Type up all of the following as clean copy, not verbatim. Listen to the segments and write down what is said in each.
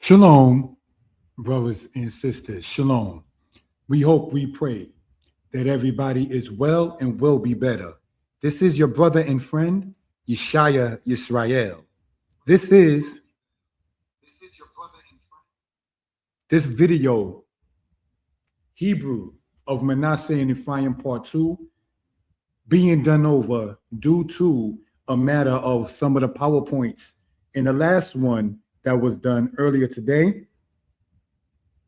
Shalom, brothers and sisters. Shalom. We hope, we pray that everybody is well and will be better. This is your brother and friend, Yeshaya Yisrael. This is this video, Hebrew of Manasseh and Ephraim Part 2, being done over due to a matter of some of the PowerPoints in the last one that was done earlier today.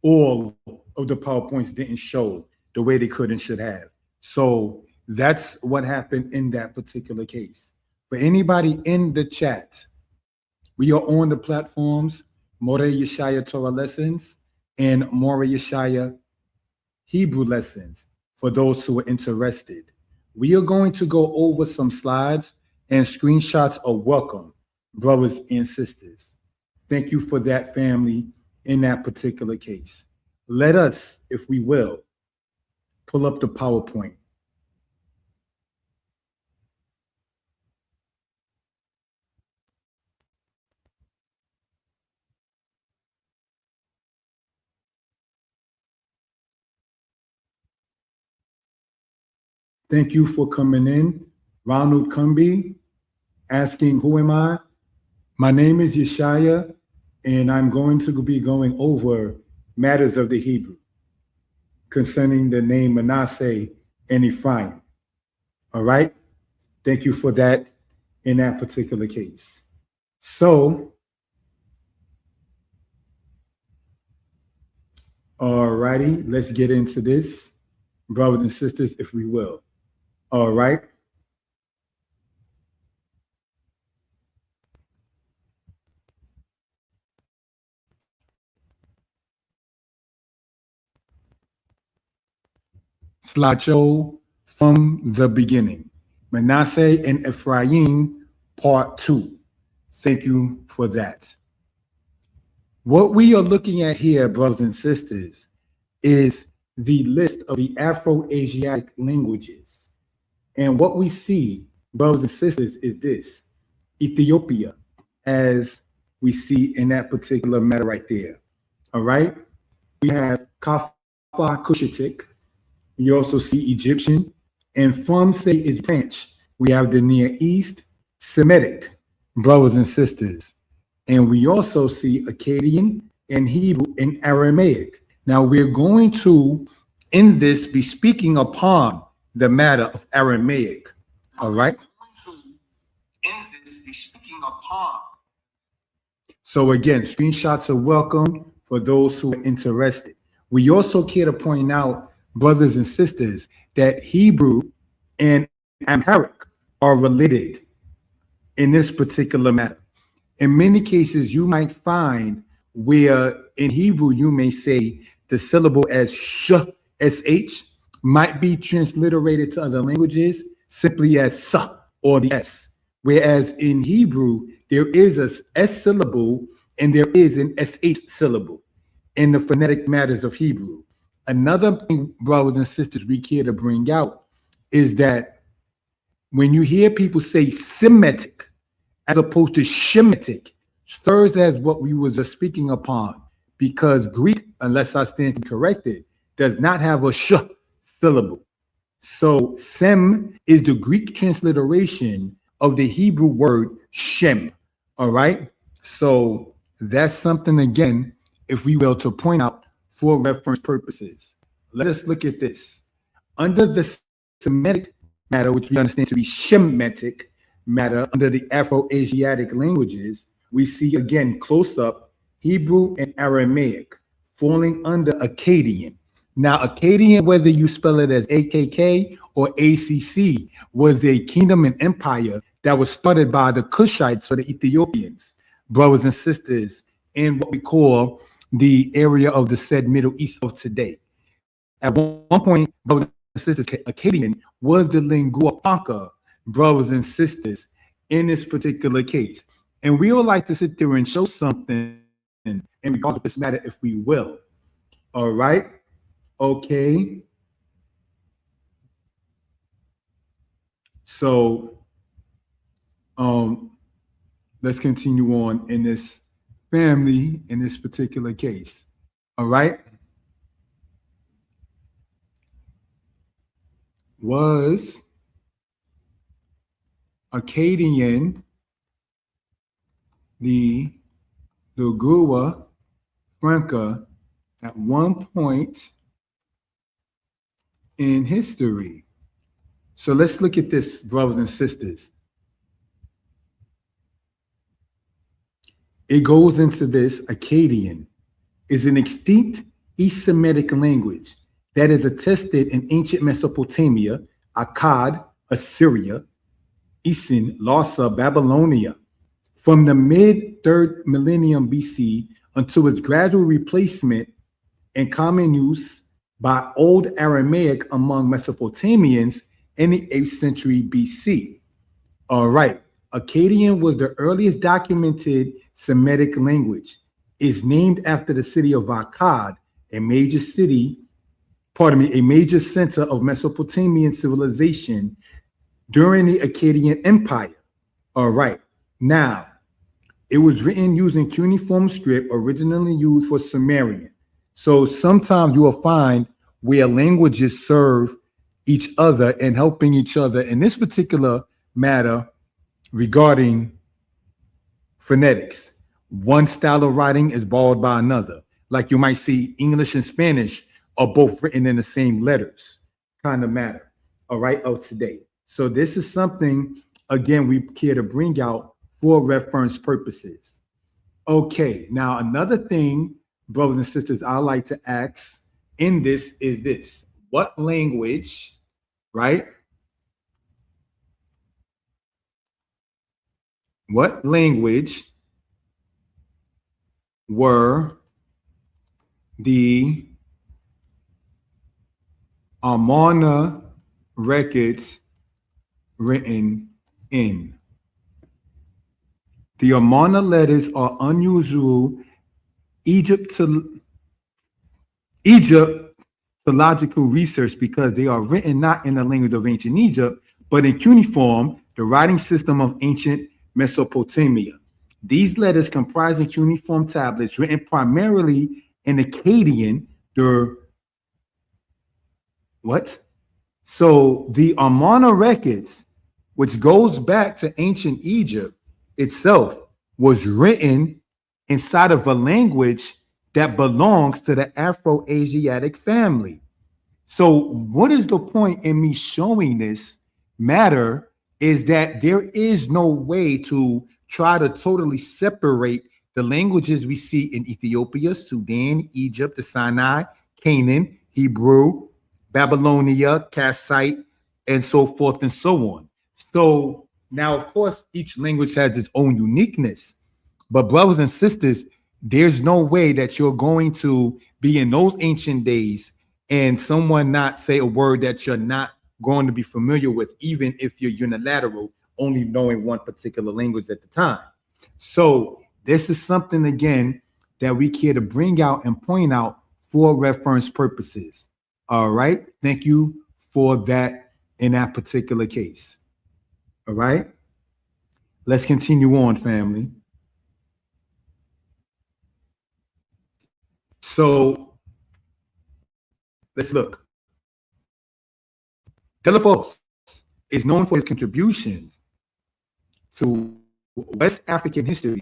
All of the PowerPoints didn't show the way they could and should have. So that's what happened in that particular case. For anybody in the chat, we are on the platforms More Yeshaya Torah Lessons and More Yeshaya Hebrew Lessons for those who are interested. We are going to go over some slides and screenshots of welcome, brothers and sisters. Thank you for that, family, in that particular case. Let us, if we will, pull up the PowerPoint. Thank you for coming in. Ronald Cumby asking, who am I? My name is Yeshaya, and I'm going to be going over matters of the Hebrew concerning the name Manasseh and Ephraim. All right? Thank you for that in that particular case. So, all righty, let's get into this, brothers and sisters, if we will. All right. Slideshow from the beginning. Manasseh and Ephraim, part 2. Thank you for that. What we are looking at here, brothers and sisters, is the list of the Afro-Asiatic languages. And what we see, brothers and sisters, is this. Ethiopia, as we see in that particular matter right there. All right? We have Kaffa Cushitic. You also see Egyptian. And from, say, its branch, we have the Near East Semitic, brothers and sisters. And we also see Akkadian and Hebrew and Aramaic. Now, we're going to, in this, be speaking upon the matter of Aramaic. All right? So again, screenshots are welcome for those who are interested. We also care to point out, brothers and sisters, that Hebrew and Amharic are related in this particular matter. In many cases, you might find where in Hebrew you may say the syllable as sh, might be transliterated to other languages simply as sa or the s. Whereas in Hebrew, there is a s syllable and there is an sh syllable in the phonetic matters of Hebrew. Another thing, brothers and sisters, we care to bring out is that when you hear people say Semitic as opposed to Shemitic, serves as what we was speaking upon, because Greek, unless I stand corrected, does not have a sh syllable. So Sem is the Greek transliteration of the Hebrew word Shem. All right. So that's something, again, if we will, to point out for reference purposes. Let us look at this. Under the Semitic matter, which we understand to be Shemitic matter, under the Afro-Asiatic languages, we see again close up Hebrew and Aramaic falling under Akkadian. Now, Akkadian, whether you spell it as AKK or ACC, was a kingdom and empire that was started by the Cushites or the Ethiopians, brothers and sisters, in what we call the area of the said Middle East of today. At one point, brothers and sisters, Akkadian was the lingua franca, brothers and sisters, in this particular case. And we would like to sit there and show something in regard to this matter, if we will. All right. Okay. So let's continue on in this family in this particular case. All right. Was Akkadian the Lingua Franca at one point in history? So let's look at this, brothers and sisters. It goes into this. Akkadian is an extinct East Semitic language that is attested in ancient Mesopotamia, Akkad, Assyria, Eastern Lhasa, Babylonia, from the mid-3rd millennium BC until its gradual replacement in common use by Old Aramaic among Mesopotamians in the 8th century BC. All right. Akkadian was the earliest documented Semitic language. It's named after the city of Akkad, a major center of Mesopotamian civilization during the Akkadian Empire. All right. Now, it was written using cuneiform script originally used for Sumerian. So sometimes you will find where languages serve each other and helping each other. In this particular matter, regarding phonetics, one style of writing is borrowed by another. Like you might see English and Spanish are both written in the same letters, kind of matter, all right, of today. So this is something, again, we care to bring out for reference purposes. Okay, now another thing, brothers and sisters, I like to ask in this is this. What language, right? What language were the Amarna records written in? The Amarna letters are unusual Egyptological research because they are written not in the language of ancient Egypt, but in cuneiform, the writing system of ancient Mesopotamia. These letters comprising cuneiform tablets written primarily in Akkadian, So the Amarna records, which goes back to ancient Egypt itself, was written inside of a language that belongs to the Afro-Asiatic family. So what is the point in me showing this matter is that there is no way to try to totally separate the languages we see in Ethiopia, Sudan, Egypt, the Sinai, Canaan, Hebrew, Babylonia, Kassite, and so forth and so on. So now, of course, each language has its own uniqueness, but brothers and sisters, there's no way that you're going to be in those ancient days and someone not say a word that you're not going to be familiar with, even if you're unilateral, only knowing one particular language at the time. So this is something, again, that we care to bring out and point out for reference purposes. All right. Thank you for that in that particular case. All right. Let's continue on, family. So let's look. Delafos is known for his contributions to West African history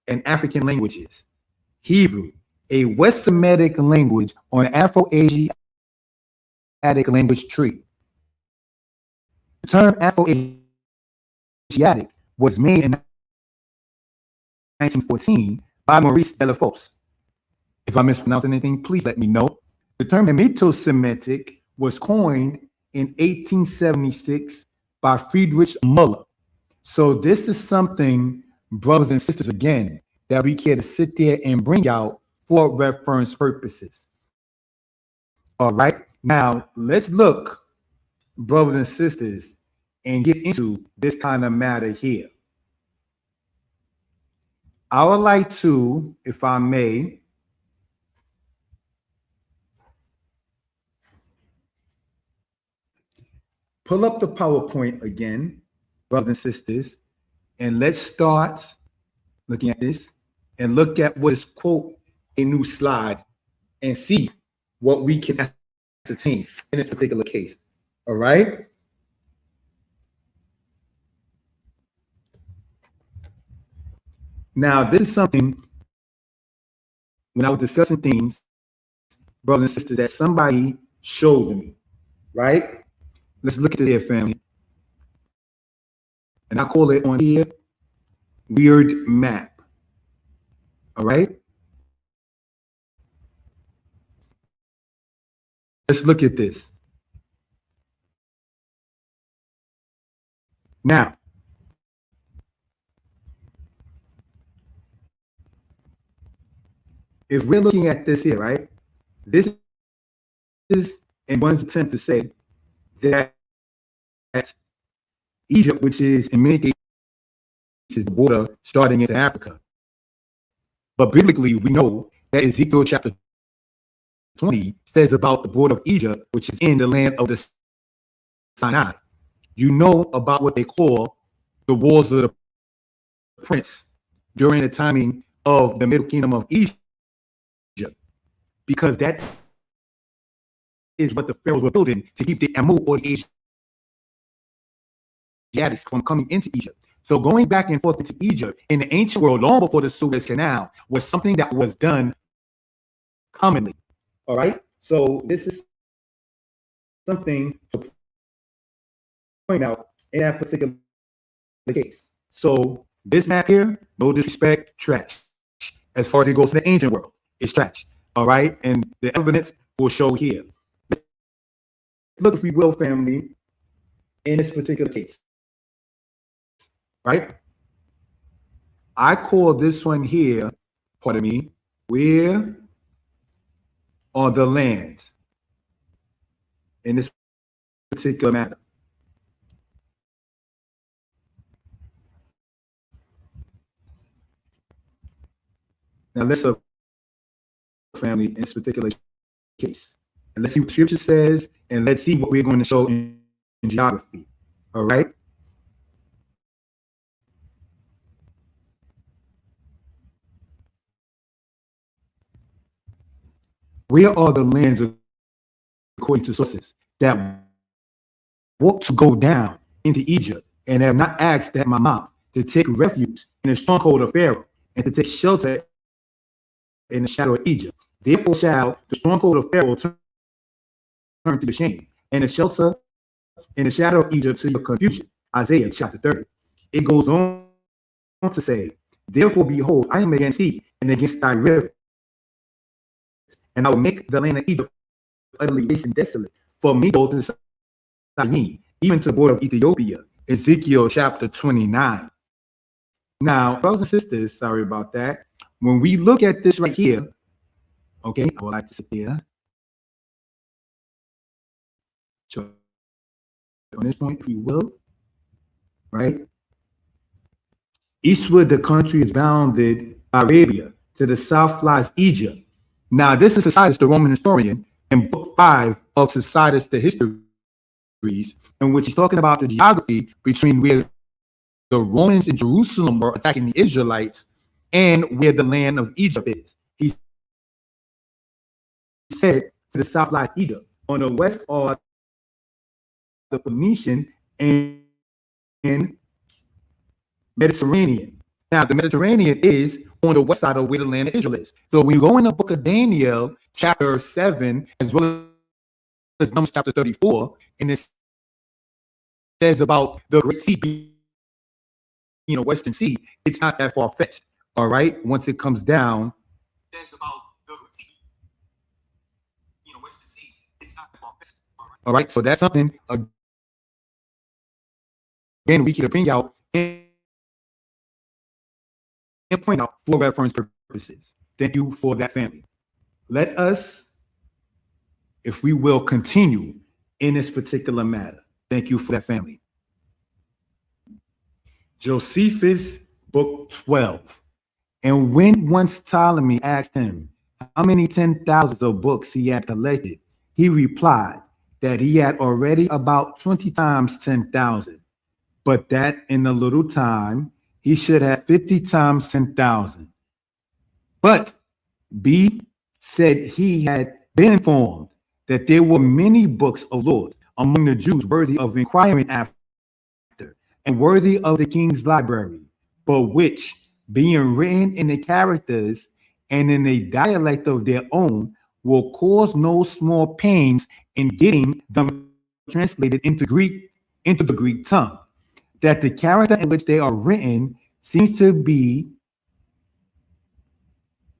and African languages. Hebrew, a West Semitic language on an Afro-Asiatic language tree. The term Afro-Asiatic was made in 1914 by Maurice Delafos. If I mispronounce anything, please let me know. The term Semito-Semitic was coined in 1876 by Friedrich Müller. So this is something, brothers and sisters, again, that we care to sit there and bring out for reference purposes. All right. Now, let's look, brothers and sisters, and get into this kind of matter here. I would like to, if I may, pull up the PowerPoint again, brothers and sisters, and let's start looking at this. and look at what is, quote, a new slide and see what we can ascertain in this particular case. All right. Now, this is something when I was discussing things, brothers and sisters, that somebody showed me, right? Let's look at it here, family. And I call it on here weird map. All right. Let's look at this. Now, if we're looking at this here, right, this is in one's attempt to say that Egypt, which is in many cases the border starting into Africa. But biblically, we know that Ezekiel chapter 20 says about the border of Egypt, which is in the land of the Sinai. You know about what they call the wars of the prince during the timing of the middle kingdom of Egypt, because that is what the pharaohs were building to keep the Amu or the Asiatics from coming into Egypt. So going back and forth into Egypt in the ancient world, long before the Suez Canal, was something that was done commonly. All right. So this is something to point out in that particular case. So this map here, no disrespect, trash. As far as it goes to the ancient world, it's trash. All right. And the evidence will show here. Look, if we will, family, in this particular case. Right? I call this one here, pardon me, where are the lands in this particular matter? Now let's look, family, in this particular case. And let's see what scripture says, and let's see what we're going to show in geography. All right? Where are the lands, according to sources, that want to go down into Egypt and have not asked at my mouth to take refuge in the stronghold of Pharaoh and to take shelter in the shadow of Egypt? Therefore shall the stronghold of Pharaoh turn to the shame, and the shelter in the shadow of Egypt to your confusion. Isaiah chapter 30. It goes on to say, therefore, behold, I am against thee and against thy rivers, and I will make the land of Egypt utterly waste and desolate. For me, both inside me, even to the border of Ethiopia. Ezekiel chapter 29. Now, brothers and sisters, sorry about that. When we look at this right here, okay, I would like to sit here. So on this point, if you will, right? Eastward, the country is bounded by Arabia. To the south lies Egypt. Now, this is Tacitus, the Roman historian, in book 5 of Tacitus, the Histories, in which he's talking about the geography between where the Romans in Jerusalem were attacking the Israelites and where the land of Egypt is. He said, to the south lies Egypt. On the west are the Phoenician and Mediterranean. Now, the Mediterranean is on the west side of where the land of Israel is. So when you go in the book of Daniel, chapter 7, as well as Numbers chapter 34, and it says about the Great Sea being a Western Sea, it's not that far-fetched. All right? Once it comes down, it says about the Great Sea, Western Sea, it's not that far-fetched. All right? So that's something, again, we can bring out and point out for reference purposes. Thank you for that, family. Let us, if we will, continue in this particular matter. Thank you for that, family. Josephus, book 12. And when once Ptolemy asked him how many 10,000s of books he had collected, he replied that he had already about 20 times 10,000, but that in a little time he should have 50 times 10,000. But B said he had been informed that there were many books of laws among the Jews worthy of inquiring after and worthy of the king's library, but which, being written in the characters and in a dialect of their own, will cause no small pains in getting them translated into the Greek tongue. That the character in which they are written seems to be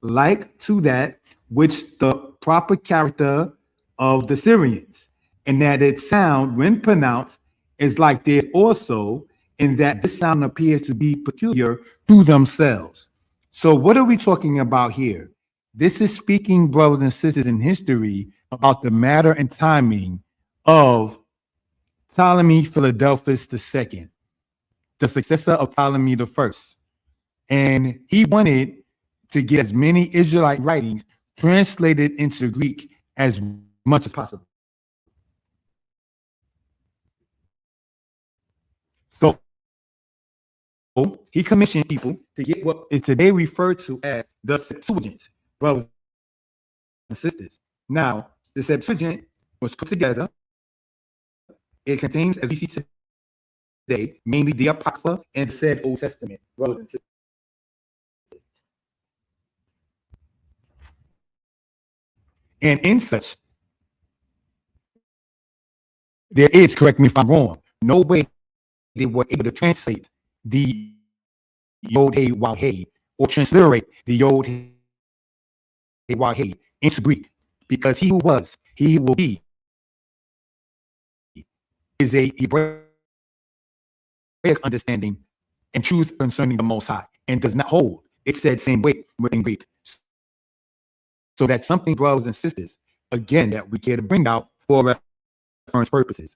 like to that which the proper character of the Syrians, and that its sound, when pronounced, is like theirs also, in that this sound appears to be peculiar to themselves. So, what are we talking about here? This is speaking, brothers and sisters, in history about the matter and timing of Ptolemy Philadelphus II, the successor of Ptolemy the First. And he wanted to get as many Israelite writings translated into Greek as much as possible. So he commissioned people to get what is today referred to as the Septuagint, brothers and sisters. Now, the Septuagint was put together. It contains, as we see today, mainly the Apocrypha and said Old Testament, brothers and sisters. And in such, there is, correct me if I'm wrong, no way they were able to translate the Yod Hey Waw Hey or transliterate the Yod Hey Waw Hey into Greek, because he who was, he who will be, is a Hebraic understanding and truth concerning the Most High, and does not hold it said same way within Greek. So that's something, brothers and sisters, again, that we care to bring out for reference purposes.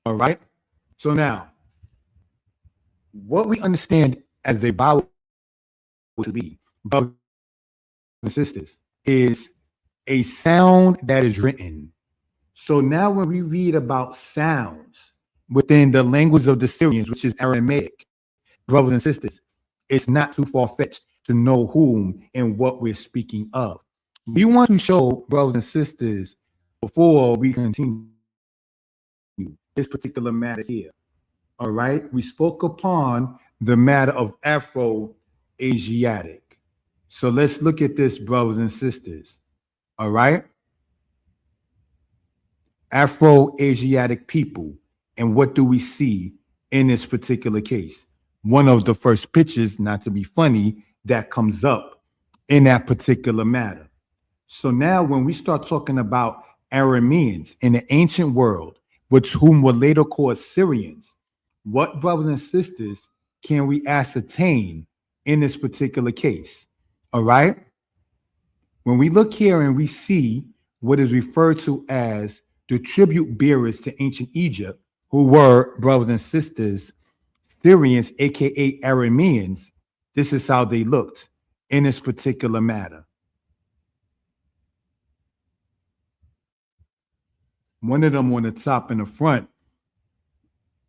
All right. So now, what we understand as a vowel to be, brothers and sisters, is a sound that is written. So now when we read about sounds within the language of the Syrians, which is Aramaic, brothers and sisters, it's not too far-fetched to know whom and what we're speaking of. We want to show, brothers and sisters, before we continue this particular matter here. All right, we spoke upon the matter of Afro-Asiatic. So let's look at this, brothers and sisters. All right, Afro-Asiatic people, and what do we see in this particular case? One of the first pictures, not to be funny, that comes up in that particular matter. So now when we start talking about Arameans in the ancient world, which whom were later called Syrians, what, brothers and sisters, can we ascertain in this particular case? All right. When we look here and we see what is referred to as the tribute bearers to ancient Egypt, who were, brothers and sisters, Syrians, aka Arameans, this is how they looked in this particular matter. One of them on the top in the front,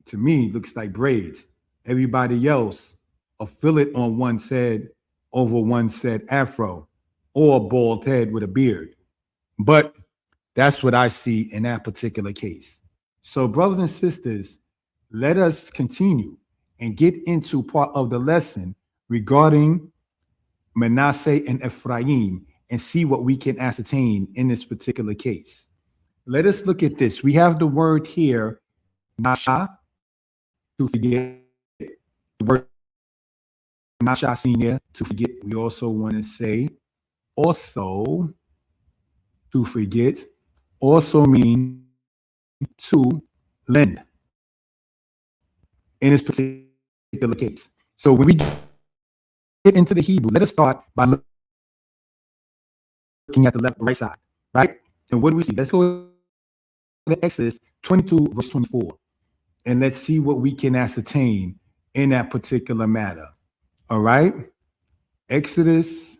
to me, looks like braids. Everybody else, a fillet on one said, over one said afro, or a bald head with a beard. But that's what I see in that particular case. So, brothers and sisters, let us continue and get into part of the lesson regarding Manasseh and Ephraim and see what we can ascertain in this particular case. Let us look at this. We have the word here, Nasha, to forget. The word Nasha senior, to forget. We also want to say also, to forget, also mean to lend in this particular case. So when we get into the Hebrew, let us start by looking at the left, right side, right? And what do we see? Let's go to Exodus 22, verse 24, and let's see what we can ascertain in that particular matter. All right? Exodus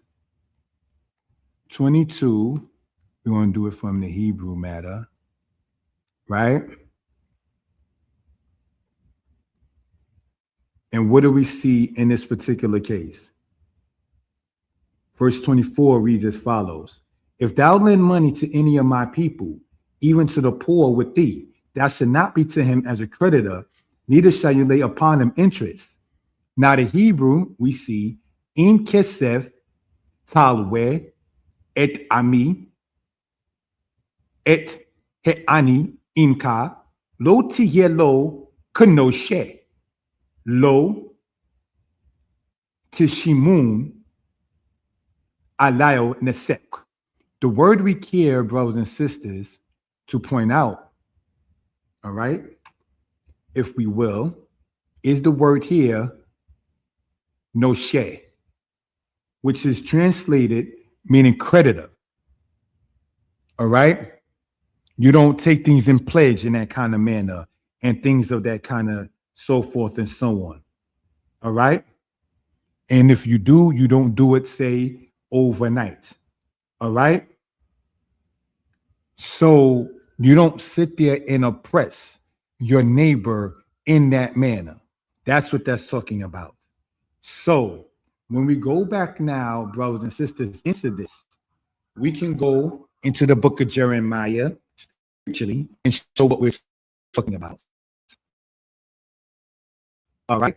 22, we're going to do it from the Hebrew matter, right? And what do we see in this particular case? Verse 24 reads as follows: If thou lend money to any of my people, even to the poor with thee, thou shalt not be to him as a creditor, neither shall you lay upon him interest. Now the Hebrew we see im kesef talwe et ami et he ani imka lo tiye lo kanoshe lo tishimun alayo nesek. The word we care, brothers and sisters, to point out, all right, if we will, is the word here, noshe, which is translated meaning creditor. All right? You don't take things in pledge in that kind of manner and things of that kind of so forth and so on. All right? And if you do, you don't do it, say, overnight. All right? So you don't sit there and oppress your neighbor in that manner. That's what that's talking about. So when we go back now, brothers and sisters, into this, we can go into the book of Jeremiah actually and show what we're talking about. All right,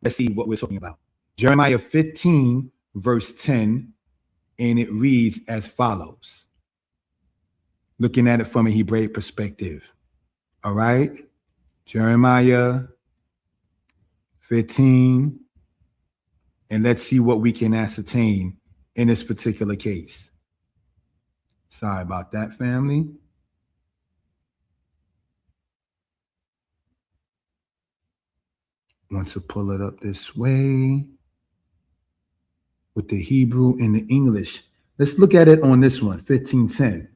let's see what we're talking about. Jeremiah 15, verse 10, and it reads as follows. Looking at it from a Hebrew perspective. All right, Jeremiah 15, and let's see what we can ascertain in this particular case. Sorry about that, family. Want to pull it up this way with the Hebrew and the English. Let's look at it on this one, 15:10,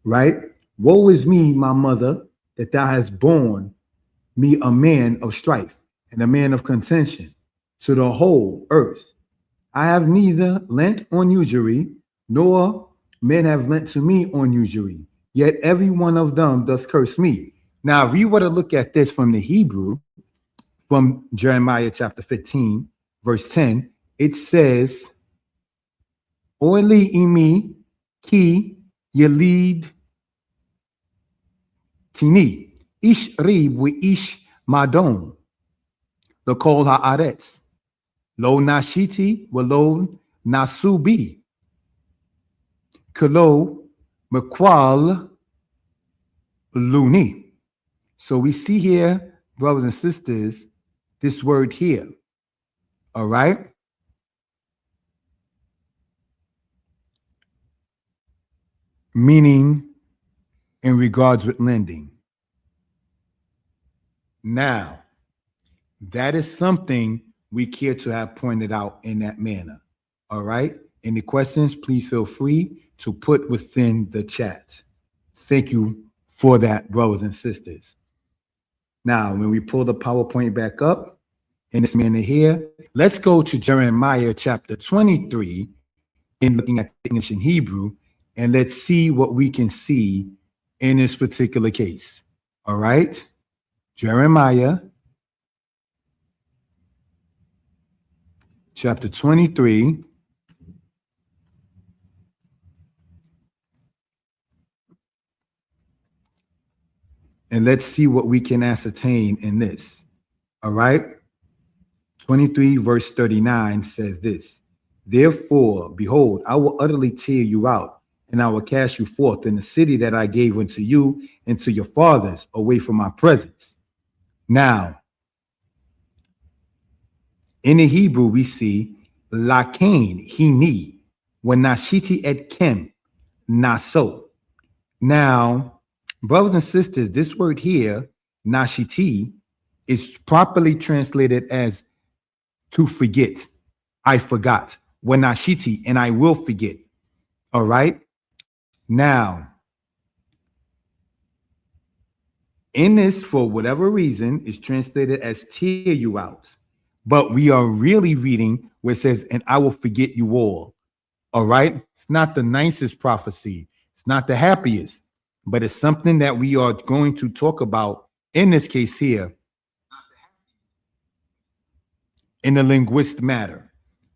right? Woe is me, my mother, that thou hast borne me a man of strife and a man of contention to the whole earth. I have neither lent on usury, nor men have lent to me on usury, yet every one of them does curse me. Now, if we were to look at this from the Hebrew, from Jeremiah chapter 15, verse 10, it says, Oili imi ki yelid tini, ish rib we ish madon, the kol haaretz, lo nashiti lo nasubi, kalo mekwal luni. So we see here, brothers and sisters, this word here. All right. Meaning in regards with lending. Now, that is something we care to have pointed out in that manner. All right. Any questions, please feel free to put within the chat. Thank you for that, brothers and sisters. Now, when we pull the PowerPoint back up in this manner here, let's go to Jeremiah chapter 23 in looking at the English and Hebrew, and let's see what we can see in this particular case. All right. Jeremiah chapter 23. And let's see what we can ascertain in this. All right. 23 verse 39 says this. Therefore, behold, I will utterly tear you out, and I will cast you forth in the city that I gave unto you and to your fathers, away from my presence. Now, in the Hebrew, we see lakain, hini, when nashiti et kem, naso. Now, brothers and sisters, this word here, nashiti, is properly translated as to forget. I forgot. When nashiti, and I will forget. All right. Now, in this, for whatever reason, is translated as tear you out. But we are really reading where it says, and I will forget you all. All right. It's not the nicest prophecy. It's not the happiest, but it's something that we are going to talk about in this case here. in a linguist matter.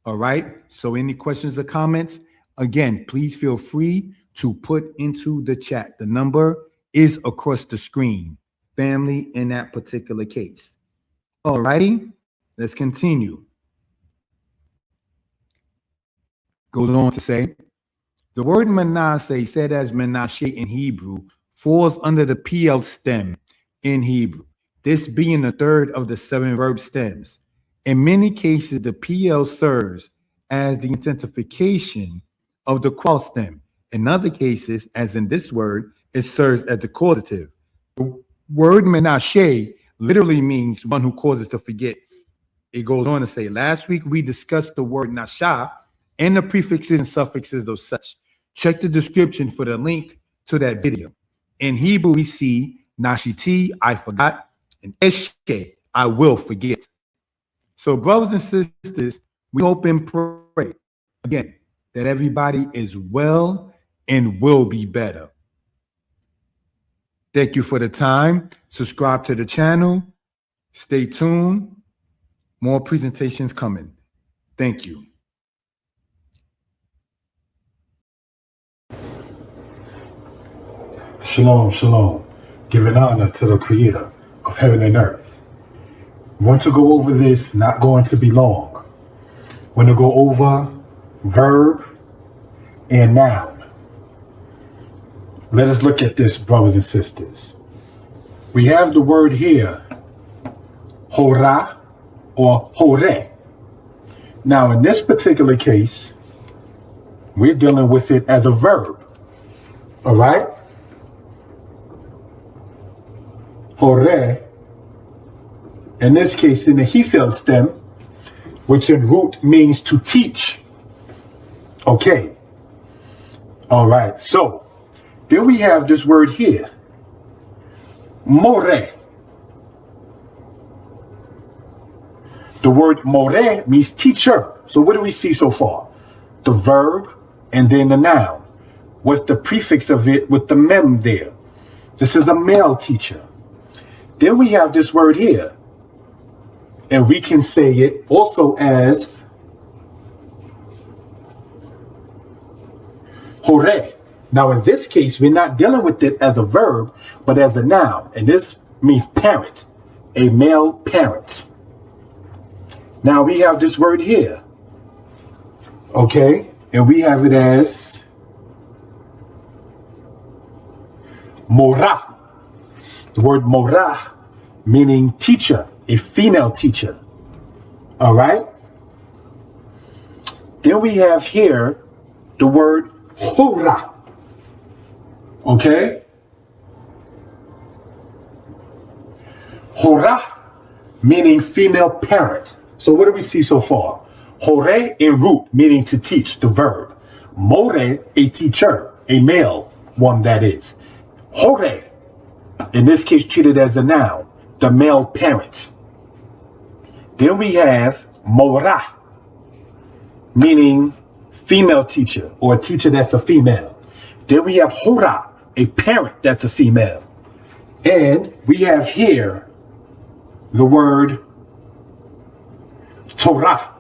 All right. So any questions or comments, again, please feel free to put into the chat. The number is across the screen, family in that particular case. All righty. Let's continue. Goes on to say, the word Manasseh, said as Manasseh in Hebrew, falls under the PL stem in Hebrew, this being the third of the 7 verb stems. In many cases, the PL serves as the intensification of the qual stem. In other cases, as in this word, it serves as the causative. The word Manasseh literally means one who causes to forget. It goes on to say, last week we discussed the word nasha and the prefixes and suffixes of such. Check the description for the link to that video. In Hebrew, we see nashiti, I forgot, and eshke, I will forget. So, brothers and sisters, we hope and pray, again, that everybody is well and will be better. Thank you for the time. Subscribe to the channel. Stay tuned. More presentations coming. Thank you. Shalom, shalom. Giving honor to the creator of heaven and earth. Want to go over this, not going to be long. Want to go over verb and noun. Let us look at this, brothers and sisters. We have the word here, hora or hore. Now, in this particular case, we're dealing with it as a verb. All right? Hore, in this case, in the Hefel stem, which in root means to teach. Okay. All right. So then we have this word here, more. The word more means teacher. So what do we see so far? The verb and then the noun with the prefix of it with the mem there. This is a male teacher. Then we have this word here, and we can say it also as hore. Now, in this case, we're not dealing with it as a verb, but as a noun, and this means parent, a male parent. Now, we have this word here, okay, and we have it as morah. The word morah, meaning teacher, a female teacher. All right. Then we have here the word hora. Okay. Hora, meaning female parent. So what do we see so far? Hore in root, meaning to teach, the verb. More, a teacher, a male one that is. Hore, in this case, treated as a noun, the male parent. Then we have morah, meaning female teacher or a teacher that's a female. Then we have hora, a parent that's a female. And we have here the word Torah,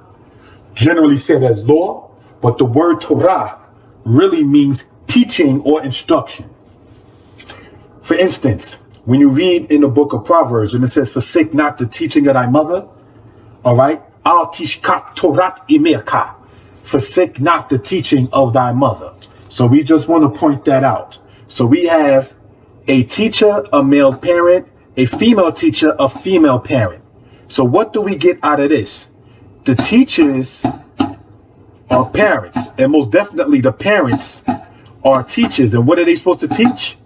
generally said as law, but the word Torah really means teaching or instruction. For instance, when you read in the book of Proverbs, and it says, forsake not the teaching of thy mother, all right? Al tishkat torat imerka. Forsake not the teaching of thy mother. So we just want to point that out. So we have a teacher, a male parent, a female teacher, a female parent. So what do we get out of this? The teachers are parents, and most definitely the parents are teachers. And what are they supposed to teach?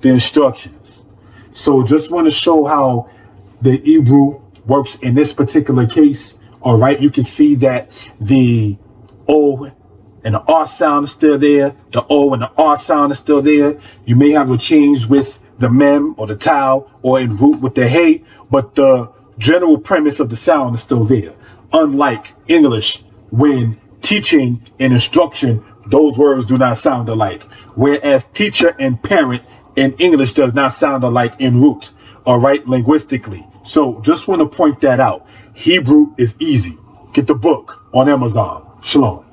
The instructions. So just want to show how the Hebrew works in this particular case. All right, you can see that the O and the R sound is still there. The O and the R sound is still there. You may have a change with the mem or the tau or in root with the hey, but the general premise of the sound is still there. Unlike English, when teaching and instruction, those words do not sound alike. Whereas teacher and parent in English does not sound alike in root, all right, linguistically. So just want to point that out. Hebrew is easy. Get the book on Amazon. Shalom.